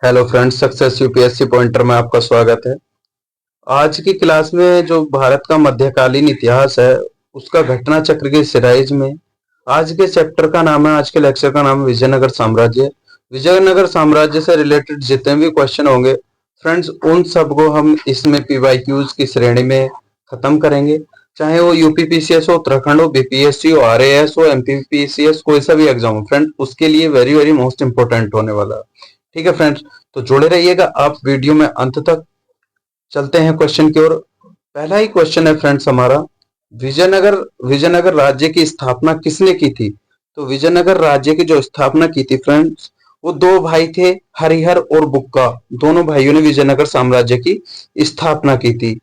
Hello friends, success UPSC pointer में आपका स्वागत है। आज की क्लास में जो भारत का मध्यकालीन इतिहास है उसका घटना चक्र की सीरीज में आज के चैप्टर का नाम है, आज के लेक्चर का नाम है विजयनगर साम्राज्य। विजयनगर साम्राज्य से रिलेटेड जितने भी क्वेश्चन होंगे फ्रेंड्स, उन सबको हम इसमें पीवाईक्यूज की श्रेणी में खत्म करेंगे। चाहे वो यूपीपीसीएस हो, उत्तराखंड हो, बीपीएससी हो, आरएएस हो, एमपीपीसीएस, कोई सा भी एग्जाम हो फ्रेंड, उसके लिए वेरी वेरी मोस्ट इंपोर्टेंट होने वाला है। ठीक है फ्रेंड्स, तो जुड़े रहिएगा आप वीडियो में अंत तक। चलते हैं क्वेश्चन की ओर। पहला ही क्वेश्चन है फ्रेंड्स हमारा, विजयनगर विजयनगर राज्य की स्थापना किसने की थी? तो विजयनगर राज्य की जो स्थापना की थी फ्रेंड्स, वो दो भाई थे, हरिहर और बुक्का। दोनों भाइयों ने विजयनगर साम्राज्य की स्थापना की थी।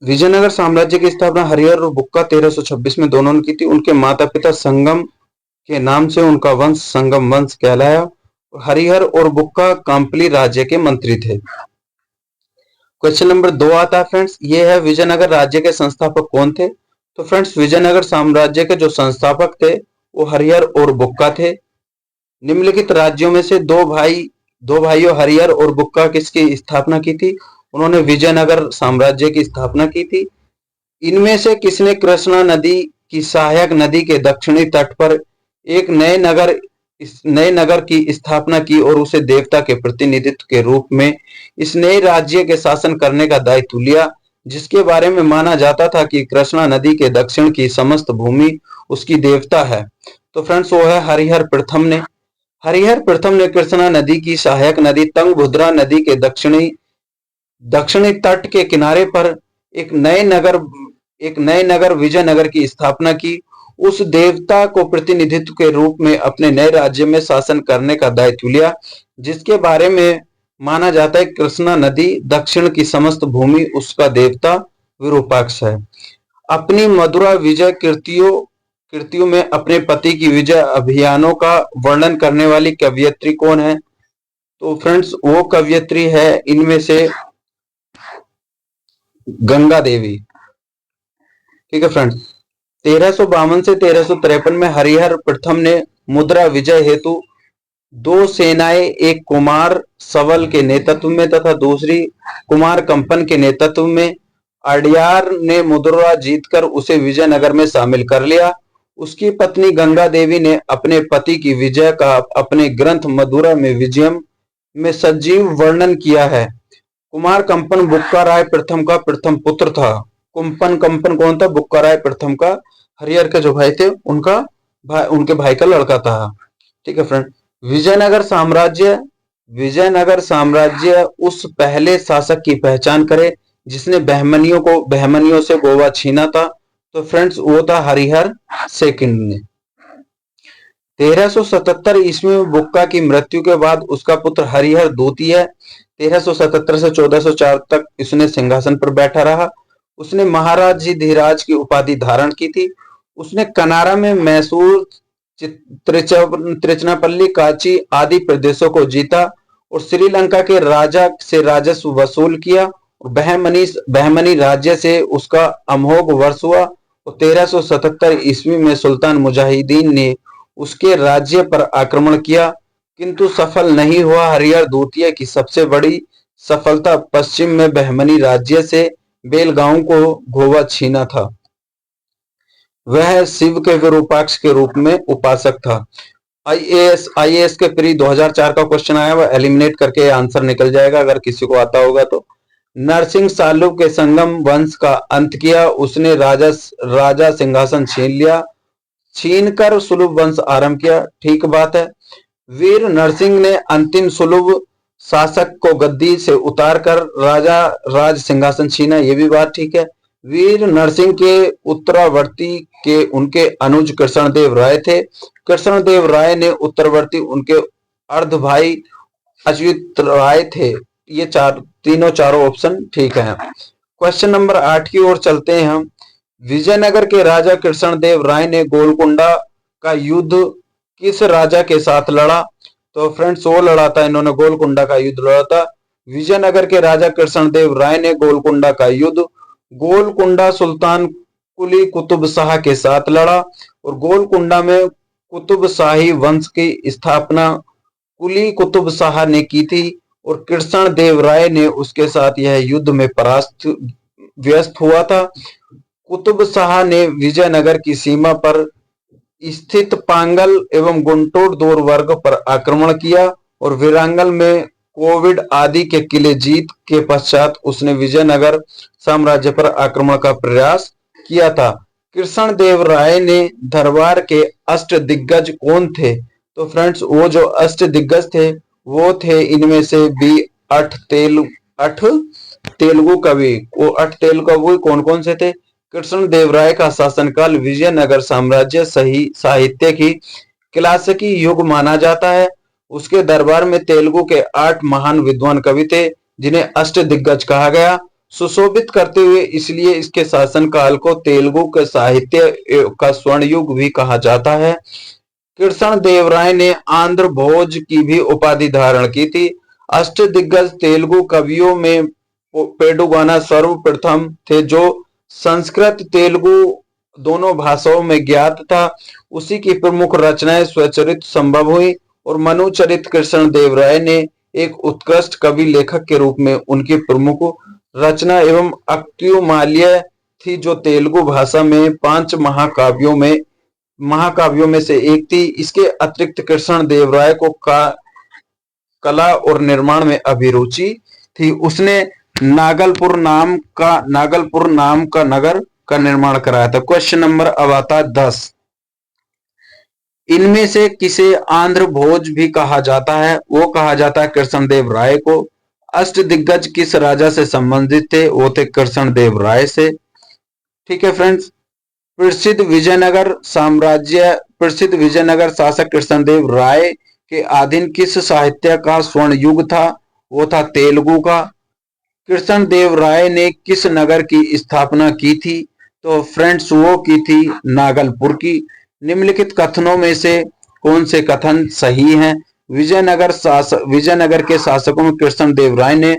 विजयनगर साम्राज्य की स्थापना हरिहर और बुक्का 1326 में दोनों ने की थी। उनके माता पिता संगम के नाम से उनका वंश संगम वंश कहलाया। हरिहर और बुक्का कांपली राज्य के मंत्री थे। क्वेश्चन नंबर 2 आता है फ्रेंड्स, ये है विजयनगर राज्य के संस्थापक कौन थे? तो फ्रेंड्स, विजयनगर साम्राज्य के जो संस्थापक थे वो हरिहर और बुक्का थे। निम्नलिखित राज्यों में से दो भाइयों हरिहर और बुक्का किसकी स्थापना की थी? उन्होंने विजयनगर साम्राज्य की स्थापना की थी। इनमें से किसने कृष्णा नदी की सहायक नदी के दक्षिणी तट पर एक नए नगर की स्थापना की और उसे देवता के प्रतिनिधित्व के रूप में इस नए राज्य के शासन करने का दायित्व लिया, जिसके बारे में माना जाता था कि कृष्णा नदी के दक्षिण की समस्त भूमि उसकी देवता है? तो फ्रेंड्स, वो है हरिहर प्रथम ने। हरिहर प्रथम ने कृष्णा नदी की सहायक नदी तंगभद्रा नदी के दक्षिणी तट के किनारे पर एक नए नगर विजयनगर की स्थापना की। उस देवता को प्रतिनिधित्व के रूप में अपने नए राज्य में शासन करने का दायित्व लिया, जिसके बारे में माना जाता है कृष्णा नदी दक्षिण की समस्त भूमि उसका देवता विरूपाक्ष है। अपनी मधुरा विजय कृतियों में अपने पति की विजय अभियानों का वर्णन करने वाली कवियत्री कौन है? तो फ्रेंड्स, वो कवियत्री है इनमें से गंगा देवी। ठीक है फ्रेंड्स, 1352 से 1353 में हरिहर प्रथम ने मुद्रा विजय हेतु दो सेनाएं, एक कुमार सवल के नेतृत्व में तथा दूसरी कुमार कंपन के नेतृत्व में, अड्यार ने मुद्रा जीतकर उसे विजयनगर में शामिल कर लिया। उसकी पत्नी गंगा देवी ने अपने पति की विजय का अपने ग्रंथ मधुरा में विजयम में सजीव वर्णन किया है। कुमार कंपन बुक्का राय प्रथम का प्रथम पुत्र था। कंपन कौन था? बुक्का राय प्रथम का हरिहर के जो भाई थे उनके भाई का लड़का था। ठीक है फ्रेंड, विजयनगर साम्राज्य उस पहले शासक की पहचान करे जिसने बहमनियों से गोवा छीना था। तो फ्रेंड्स, वो था हरिहर सेकंड ने। 1377 ईस्वी में बुक्का की मृत्यु के बाद उसका पुत्र हरिहर द्वितीय 1377 से 1404 तक इसने सिंहासन पर बैठा रहा। उसने महाराज धीराज की उपाधि धारण की थी। उसने कनारा में मैसूर, त्रिचनापल्ली, काची आदि प्रदेशों को जीता और श्रीलंका के राजा से राजस्व वसूल किया। बहमनी राज्य से उसका अमोघ वर्ष हुआ और 1377 ईस्वी में सुल्तान मुजाहिदीन ने उसके राज्य पर आक्रमण किया, किंतु सफल नहीं हुआ। हरिहर द्वितीय की सबसे बड़ी सफलता पश्चिम में बहमनी राज्य से बेलगांव को गोवा छीना था। वह शिव के विरूपाक्ष के रूप में उपासक था। आईएएस के प्री 2004 का क्वेश्चन आया, वह एलिमिनेट करके आंसर निकल जाएगा अगर किसी को आता होगा तो। नरसिंह सालुब के संगम वंश का अंत किया। उसने राजा सिंहासन छीनकर सुलभ वंश आरंभ किया। ठीक बात है। वीर नरसिंह ने अंतिम सुलभ शासक को गद्दी से उतारकर राज सिंहासन छीना, ये भी बात ठीक है। वीर नरसिंह के उत्तरावर्ती के उनके अनुज कृष्णदेव राय थे। कृष्णदेव राय ने उत्तरवर्ती उनके अर्ध भाई अच्युत राय थे। ये चारों ऑप्शन ठीक है। क्वेश्चन नंबर 8 की ओर चलते हैं हम। विजयनगर के राजा कृष्णदेव राय ने गोलकुंडा का युद्ध किस राजा के साथ लड़ा? तो फ्रेंड्स, वो लड़ा था, इन्होंने गोलकुंडा का युद्ध लड़ा था। विजयनगर के राजा कृष्णदेव राय ने गोलकुंडा का युद्ध गोलकुंडा सुल्तान कुली कुतुब शाह के साथ लड़ा और गोलकुंडा में कुतुब शाही वंश की स्थापना कुली कुतुब शाह ने की थी और कृष्ण देव राय ने उसके साथ यह युद्ध में परास्त व्यस्त हुआ था। कुतुब शाह ने विजयनगर की सीमा पर स्थित पांगल एवं गुंटूर दुर्ग पर आक्रमण किया और विरांगल में कोविड आदि के किले जीत के पश्चात उसने विजयनगर साम्राज्य पर आक्रमण का प्रयास किया था। कृष्ण देव राय ने दरबार के अष्ट दिग्गज कौन थे? तो फ्रेंड्स, वो जो अष्ट दिग्गज थे वो थे इनमें से बी अठ तेलुगु कवि। वो अठ तेलुगु कवि कौन कौन से थे? कृष्ण देव राय का शासनकाल विजयनगर साम्राज्य सही साहित्य की क्लासिकी युग माना जाता है। उसके दरबार में तेलुगु के 8 महान विद्वान कवि थे जिन्हें अष्ट दिग्गज कहा गया। सुशोभित करते हुए इसलिए इसके शासनकाल को तेलुगु के साहित्य का स्वर्ण युग भी कहा जाता है। कृष्ण देव राय ने आंध्र भोज की भी उपाधि धारण की थी। अष्ट दिग्गज तेलुगु कवियों में पेडुगाना सर्वप्रथम थे जो संस्कृत तेलुगु दोनों भाषाओं में ज्ञात था। उसी की प्रमुख रचनाएं स्वचरित संभव हुई और मनुचरित कृष्ण देव राय ने एक उत्कृष्ट कवि लेखक के रूप में उनकी प्रमुख रचना एवं अक्युमाल्य थी जो तेलुगु भाषा में 5 महाकाव्यों में से एक थी। इसके अतिरिक्त कृष्ण देव राय को कला और निर्माण में अभिरुचि थी। उसने नागलपुर नाम का नगर का निर्माण कराया था। क्वेश्चन नंबर अब आता है 10। इनमें से किसे आंध्र भोज भी कहा जाता है? वो कहा जाता है कृष्ण देव राय को। अष्ट दिग्गज किस राजा से संबंधित थे? वो थे कृष्ण देव राय से। ठीक है फ्रेंड्स, प्रसिद्ध विजयनगर शासक कृष्णदेव राय के अधीन किस साहित्य का स्वर्ण युग था? वो था तेलुगु का। कृष्ण देव राय ने किस नगर की स्थापना की थी? तो फ्रेंड्स, वो की थी नागलपुर की। निम्नलिखित कथनों में से कौन से कथन सही हैं? विजयनगर के शासकों में कृष्ण देव राय ने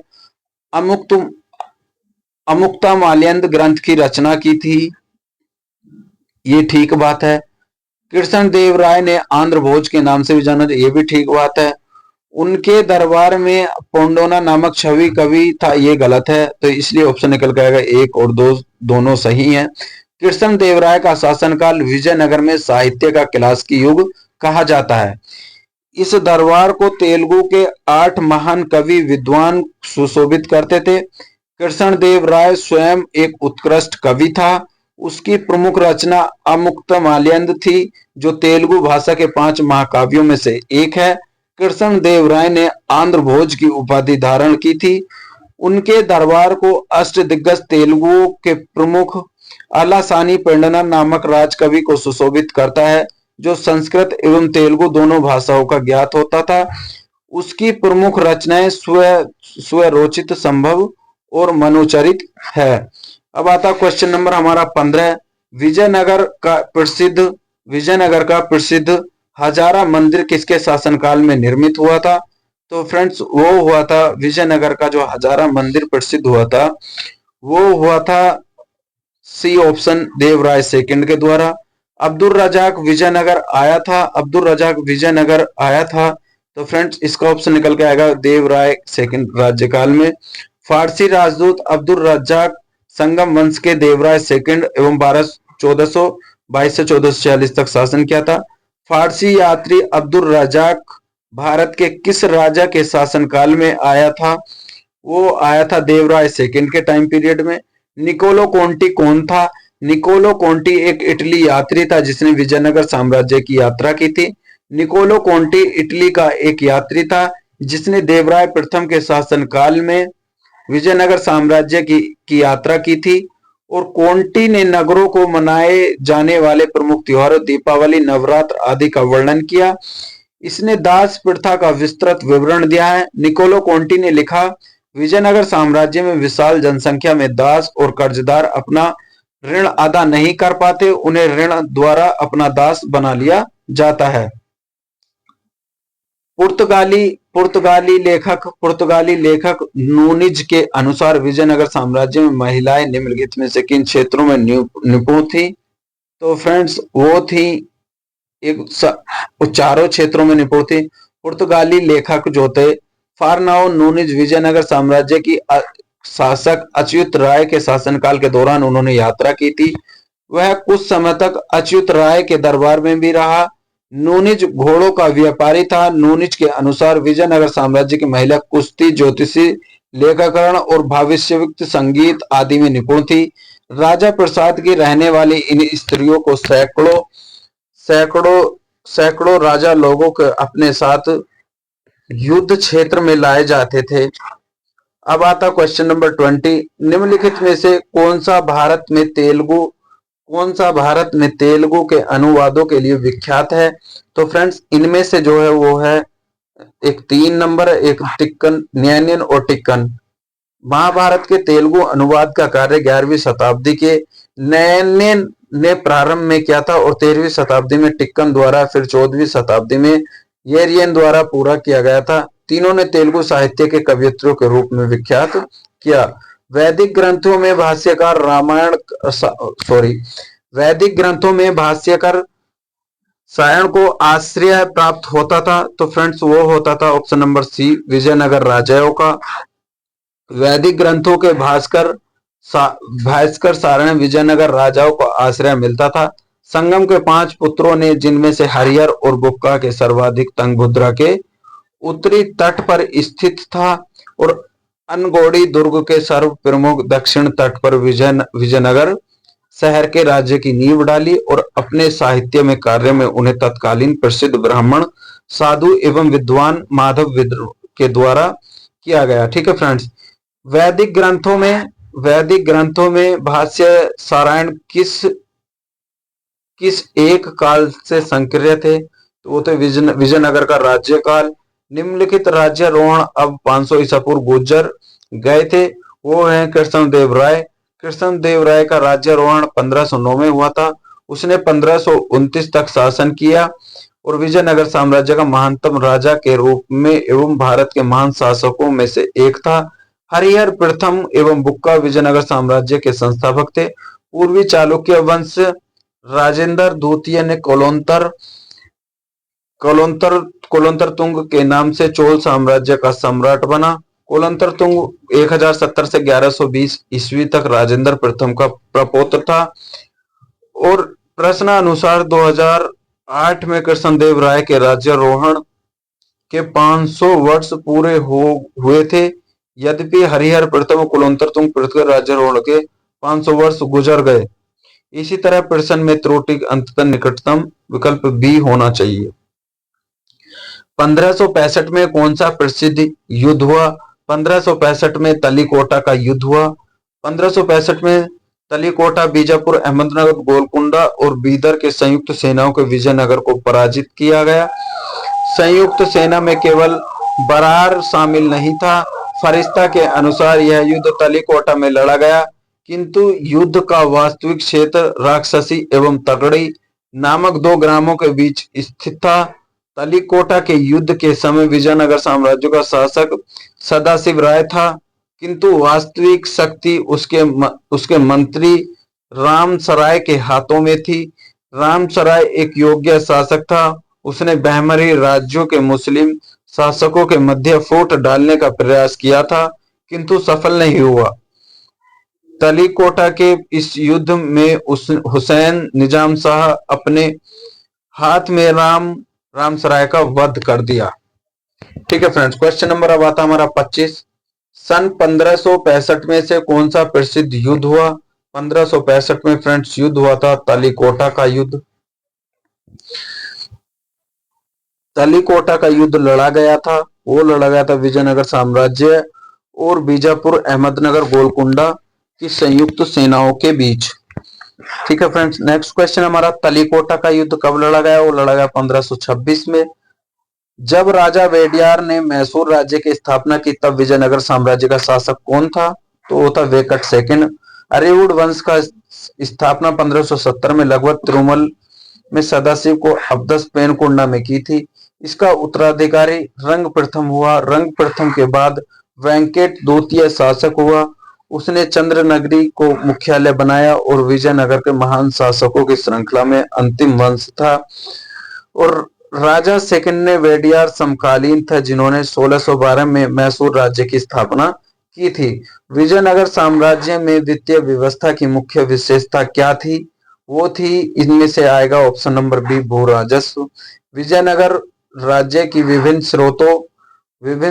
अमुक्तमाल्यद ग्रंथ की रचना की थी। ये ठीक बात है। कृष्ण देव राय ने आंध्र भोज के नाम से भी जाना, ये भी ठीक बात है। उनके दरबार में पोंडोना नामक छवि कवि था, ये गलत है, तो इसलिए ऑप्शन निकल के आएगा 1 और 2 दोनों सही हैं। कृष्ण देव राय का शासनकाल विजयनगर में साहित्य का क्लासिकी युग कहा जाता है। इस दरबार को तेलुगु के 8 महान कवि विद्वान सुशोभित करते थे। कृष्ण देव राय स्वयं एक उत्कृष्ट कवि था। उसकी प्रमुख रचना अमुक्तमाल्यद थी जो तेलुगु भाषा के 5 महाकाव्यों में से एक है। कृष्ण देव राय ने आंध्र भोज की उपाधि धारण की थी। उनके दरबार को अष्ट दिग्गज तेलुगु के प्रमुख अलासानी पेंडना नामक राजकवि को सुशोभित करता है जो संस्कृत एवं तेलुगु दोनों भाषाओं का ज्ञात होता था। उसकी प्रमुख रचनाएं स्वरोचित संभव और मनुचरित है। अब आता क्वेश्चन नंबर हमारा 15। विजयनगर का प्रसिद्ध हजारा मंदिर किसके शासनकाल में निर्मित हुआ था? तो फ्रेंड्स, वो हुआ था विजयनगर का जो हजारा मंदिर प्रसिद्ध हुआ था वो हुआ था सी ऑप्शन देवराय सेकंड के द्वारा। अब्दुल रजाक विजयनगर आया था। तो फ्रेंड्स, इसका ऑप्शन निकल के आएगा देवराय सेकंड राज्यकाल में। फारसी राजदूत अब्दुल रजाक संगम वंश के देवराय सेकंड एवं 1422 से 1446 तक शासन किया था। फारसी यात्री अब्दुल रजाक भारत के किस राजा के शासनकाल में आया था? वो आया था देवराय सेकंड के टाइम पीरियड में। निकोलो कोंटी कौन था? निकोलो कोंटी एक इटली यात्री था जिसने विजयनगर साम्राज्य की यात्रा की थी। निकोलो कोंटी इटली का एक यात्री था जिसने देवराय प्रथम के शासनकाल में विजयनगर साम्राज्य की यात्रा की थी। और कोंटी ने नगरों को मनाए जाने वाले प्रमुख त्योहारों दीपावली, नवरात्र आदि का वर्णन किया। इसने दास प्रथा का विस्तृत विवरण दिया है। निकोलो कोंटी ने लिखा, विजयनगर साम्राज्य में विशाल जनसंख्या में दास और कर्जदार अपना ऋण अदा नहीं कर पाते, उन्हें ऋण द्वारा अपना दास बना लिया जाता है। पुर्तगाली लेखक नूनिज के अनुसार विजयनगर साम्राज्य में महिलाएं निम्नलिखित में से किन क्षेत्रों में निपुण थी? तो फ्रेंड्स, वो थी चारों क्षेत्रों में निपुण थी। पुर्तगाली लेखक जो थे फारनाओ नूनिज विजयनगर साम्राज्य की शासक अच्युत राय के शासनकाल के दौरान उन्होंने यात्रा की थी। वह कुछ समय तक अच्युत राय के दरबार में भी रहा। नूनिज घोड़ों का व्यापारी था। नूनिज के अनुसार विजयनगर साम्राज्य की महिला कुश्ती, ज्योतिषी, लेखाकरण और भविष्यवक्ता संगीत आदि में निपुण थी। राजा प्रसाद की रहने वाली इन स्त्रियों को सैकड़ों सैकड़ों सैकड़ों राजा लोगों के अपने साथ युद्ध क्षेत्र में लाए जाते थे। अब आता क्वेश्चन नंबर 20। निम्नलिखित में से कौन सा भारत में तेलुगु के अनुवादों के लिए विख्यात है? तो फ्रेंड्स इनमें से जो है वो है एक 3 नंबर, एक टिक्कन, न्यायन और टिक्कन। महाभारत के तेलुगु अनुवाद का कार्य 11वीं शताब्दी के न्यायन ने प्रारंभ में किया था और 13वीं शताब्दी में टिक्कन द्वारा, फिर 14वीं शताब्दी में येरियन द्वारा पूरा किया गया था। तीनों ने तेलुगु साहित्य के कवियत्रियों के रूप में विख्यात किया। वैदिक ग्रंथों में भाष्यकार सायण को आश्रय प्राप्त होता था। तो फ्रेंड्स वो होता था ऑप्शन नंबर सी, विजयनगर राजाओं का। वैदिक ग्रंथों के भास्कर सारण विजयनगर राजाओं को आश्रय मिलता था। संगम के 5 पुत्रों ने, जिनमें से हरिहर और बुक्का के सर्वाधिक तुंगभद्रा के उत्तरी तट पर स्थित था और अनगोड़ी दुर्ग के सर्व प्रमुख दक्षिण तट पर विजयनगर शहर के राज्य की नींव डाली और अपने साहित्य में कार्य में उन्हें तत्कालीन प्रसिद्ध ब्राह्मण, साधु एवं विद्वान माधव के द्वारा किया गया। ठीक है फ्रेंड्स, वैदिक ग्रंथों में भाष्य सारायण किस एक काल से संक्रिय थे? तो वो थे विजयनगर का राज्यकाल। निम्नलिखित राज्यारोहण अब 500 ईसा पूर्व गुजर गए थे, वो है कृष्णदेव राय। कृष्णदेव राय का राज्यारोहण 1509 में हुआ था। उसने 1529 तक शासन किया और विजयनगर साम्राज्य का महानतम राजा के रूप में एवं भारत के महान शासकों में से एक था। हरिहर प्रथम एवं बुक्का विजयनगर साम्राज्य के संस्थापक थे। पूर्वी चालुक्य वंश राजेंद्र द्वितीय ने कोलोन्तर तुंग के नाम से चोल साम्राज्य का सम्राट बना। कोलोन्तर तुंग 1070 से 1120 ईस्वी तक राजेंद्र प्रथम का प्रपौत्र था और प्रश्नानुसार 2008 में कृष्णदेव राय के राज्यारोहण के 500 वर्ष पूरे हुए थे। यद्यपि हरिहर प्रथम और कोलोन्तर तुंग प्रथम राज्यारोहण के 500 वर्ष गुजर गए। इसी तरह प्रश्न में त्रुटि अंततः निकटतम विकल्प बी होना चाहिए। 1565 में कौन सा प्रसिद्ध युद्ध हुआ? 1565 में तलीकोटा का युद्ध हुआ। 1565 में तलीकोटा, बीजापुर, अहमदनगर, गोलकुंडा और बीदर के संयुक्त सेनाओं के विजयनगर को पराजित किया गया। संयुक्त सेना में केवल बरार शामिल नहीं था। फरिश्ता के अनुसार यह युद्ध तलीकोटा में लड़ा गया, किंतु युद्ध का वास्तविक क्षेत्र राक्षसी एवं तगड़ी नामक 2 ग्रामों के बीच स्थित था। तलीकोटा के युद्ध के समय विजयनगर साम्राज्य का शासक सदाशिव राय था, किंतु वास्तविक शक्ति उसके मंत्री रामसराय के हाथों में थी। रामसराय एक योग्य शासक था। उसने बहमनी राज्यों के मुस्लिम शासकों के मध्य फूट डालने का प्रयास किया था, किंतु सफल नहीं हुआ। तलीकोटा के इस युद्ध में हुसैन निजाम शाह अपने हाथ में रामसराय का वध कर दिया। ठीक है फ्रेंड्स, क्वेश्चन नंबर अब आता हमारा 25। सन 1565 में से कौन सा प्रसिद्ध युद्ध हुआ? 1565 में फ्रेंड्स युद्ध हुआ था तलीकोटा का युद्ध। तलीकोटा का युद्ध लड़ा गया था विजयनगर साम्राज्य और बीजापुर, अहमदनगर, गोलकुंडा की संयुक्त सेनाओं के बीच। ठीक है फ्रेंड्स, नेक्स्ट क्वेश्चन हमारा, तलीकोटा का युद्ध कब लड़ा गया? वो लड़ा गया 1526 में। जब राजा वेडियार ने मैसूर राज्य की स्थापना की तब विजयनगर साम्राज्य का शासक कौन था? तो वो था वेंकट सेकंड। अरिवुड वंश का स्थापना 1570 में लगभग तिरुमल में सदाशिव को अब्दस पेनकुंडा में की थी। इसका उत्तराधिकारी रंग प्रथम हुआ। रंग प्रथम के बाद वेंकट द्वितीय शासक हुआ। उसने चंद्रनगरी को मुख्यालय बनाया और विजयनगर के महान शासकों की श्रृंखला में अंतिम वंश था और राजा सेकंड ने वेडियार समकालीन थे जिन्होंने 1612 में मैसूर राज्य की स्थापना की थी। विजयनगर साम्राज्य में वित्तीय व्यवस्था की मुख्य विशेषता क्या थी? वो थी, इनमें से आएगा ऑप्शन नंबर बी, भू राजस्व। विजयनगर राज्य की विभिन्न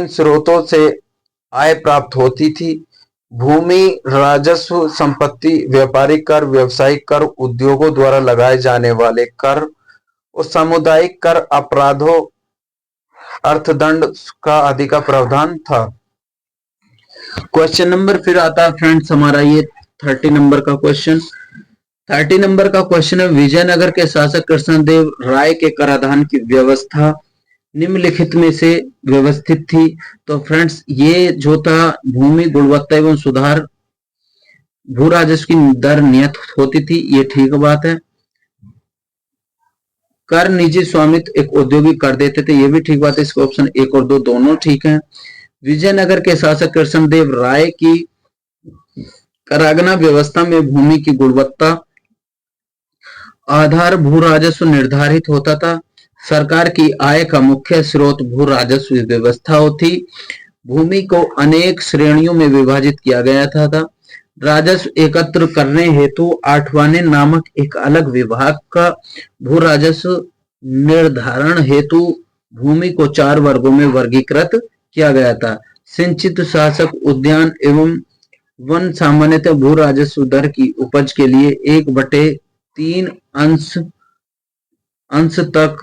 स्रोतों से आय प्राप्त होती थी। भूमि राजस्व, संपत्ति, व्यापारिक कर, व्यावसायिक कर, उद्योगों द्वारा लगाए जाने वाले कर और सामुदायिक कर, अपराधों, अर्थदंड का आदि का प्रावधान था। क्वेश्चन नंबर फिर आता है फ्रेंड्स हमारा ये 30 नंबर का क्वेश्चन। 30 नंबर का क्वेश्चन है, विजयनगर के शासक कृष्णदेव राय के कराधान की व्यवस्था निम्नलिखित में से व्यवस्थित थी। तो फ्रेंड्स ये जो था, भूमि गुणवत्ता एवं सुधार, भू राजस्व की दर नियत होती थी, ये ठीक बात है। कर निजी स्वामित्व एक औद्योगिक कर देते थे, ये भी ठीक बात है। इसका ऑप्शन 1 और 2 दोनों ठीक है। विजयनगर के शासक कृष्णदेव राय की करागना व्यवस्था में भूमि की गुणवत्ता आधार भू राजस्व निर्धारित होता था। सरकार की आय का मुख्य स्रोत भू राजस्व व्यवस्था होती। भूमि को अनेक श्रेणियों में विभाजित किया गया था। राजस्व एकत्र करने हेतु आठवाने नामक एक अलग विभाग का भू राजस्व निर्धारण हेतु भूमि को 4 वर्गों में वर्गीकृत किया गया था। सिंचित शासक उद्यान एवं वन सामान्यतः भू राजस्व दर की उपज के लिए 1/3 अंश तक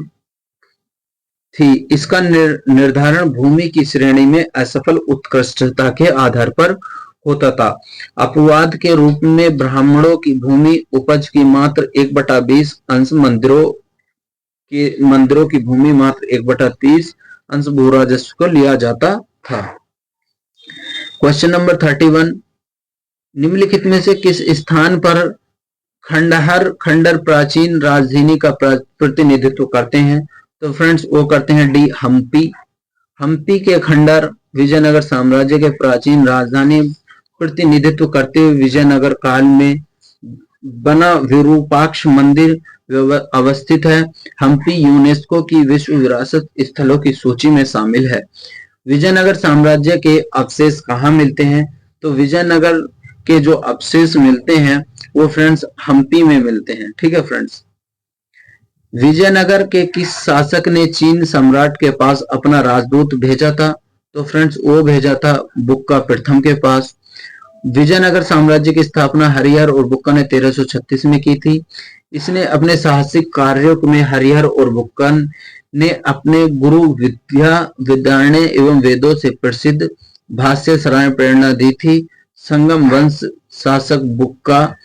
थी। इसका निर्धारण भूमि की श्रेणी में असफल उत्कृष्टता के आधार पर होता था। अपवाद के रूप में ब्राह्मणों की भूमि उपज की मात्र 1/20 अंश, मंदिरों की भूमि मात्र 1/30 अंश भू राजस्व को लिया जाता था। क्वेश्चन नंबर 31, निम्नलिखित में से किस स्थान पर खंडहर प्राचीन राजधानी का प्रतिनिधित्व करते हैं? तो फ्रेंड्स वो करते हैं डी, हम्पी। हम्पी के खंडहर विजयनगर साम्राज्य के प्राचीन राजधानी प्रतिनिधित्व करते हुए विजयनगर काल में बना विरूपाक्ष मंदिर अवस्थित है। हम्पी यूनेस्को की विश्व विरासत स्थलों की सूची में शामिल है। विजयनगर साम्राज्य के अवशेष कहाँ मिलते हैं? तो विजयनगर के जो अवशेष मिलते हैं वो फ्रेंड्स हम्पी में मिलते हैं। ठीक है फ्रेंड्स। विजयनगर के किस शासक ने चीन सम्राट के पास अपना राजदूत भेजा था? तो फ्रेंड्स वो भेजा था बुक्का प्रथम के पास। विजयनगर साम्राज्य की स्थापना हरिहर और बुक्का ने 1336 में की थी। इसने अपने साहसिक कार्यों में हरिहर और बुक्का ने अपने गुरु विद्यारण्य एवं वेदों से प्रसिद्ध भाष्य सराय प्रेरणा दी थी। संगम वंश शासक बुक्का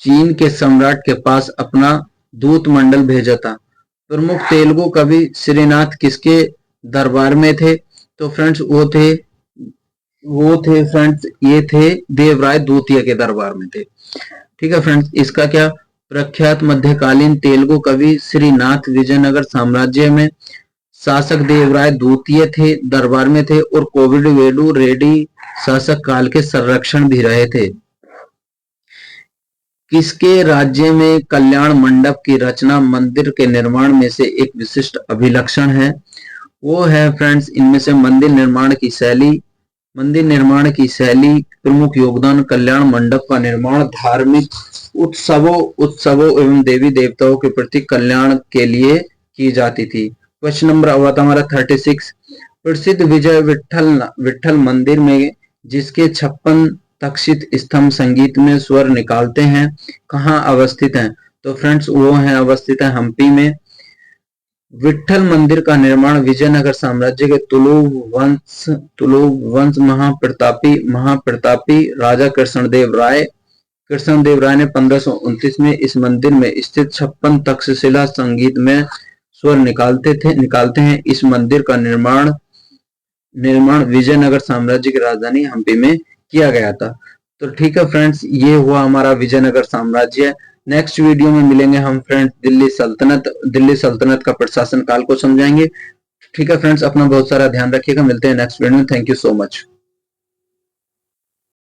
चीन के सम्राट के पास अपना दूत मंडल भेजा था। प्रमुख तेलुगु कवि श्रीनाथ किसके दरबार में थे? तो फ्रेंड्स वो थे फ्रेंड्स ये थे देवराय द्वितीय के दरबार में थे। ठीक है फ्रेंड्स। इसका क्या, प्रख्यात मध्यकालीन तेलुगु कवि श्रीनाथ विजयनगर साम्राज्य में शासक देवराय द्वितीय थे दरबार में थे और कोविड वेडू रेड्डी शासक काल के संरक्षण भी रहे थे। किसके राज्य में कल्याण मंडप की रचना मंदिर के निर्माण में से एक विशिष्ट अभिलक्षण है? वो है फ्रेंड्स इनमें से मंदिर निर्माण की शैली प्रमुख योगदान कल्याण मंडप का निर्माण धार्मिक उत्सवों एवं देवी देवताओं के प्रति कल्याण के लिए की जाती थी। क्वेश्चन नंबर हमारा 36, प्रसिद्ध विजय विठल मंदिर में जिसके 56 तक्षित स्तंभ संगीत में स्वर निकालते हैं कहाँ अवस्थित हैं? तो फ्रेंड्स वो है अवस्थित है हम्पी में। विठल मंदिर का निर्माण विजयनगर साम्राज्य के तुलुव वंश महाप्रतापी राजा कृष्णदेव राय ने 1529 में इस मंदिर में स्थित 56 तक्षशिला संगीत में स्वर निकालते हैं। इस मंदिर का निर्माण विजयनगर साम्राज्य की राजधानी हम्पी में किया गया था। तो ठीक है फ्रेंड्स, ये हुआ हमारा विजयनगर साम्राज्य। नेक्स्ट वीडियो में मिलेंगे हम फ्रेंड्स दिल्ली सल्तनत का प्रशासन काल को समझाएंगे। ठीक है फ्रेंड्स, अपना बहुत सारा ध्यान रखिएगा। मिलते हैं नेक्स्ट वीडियो में। Thank you so much.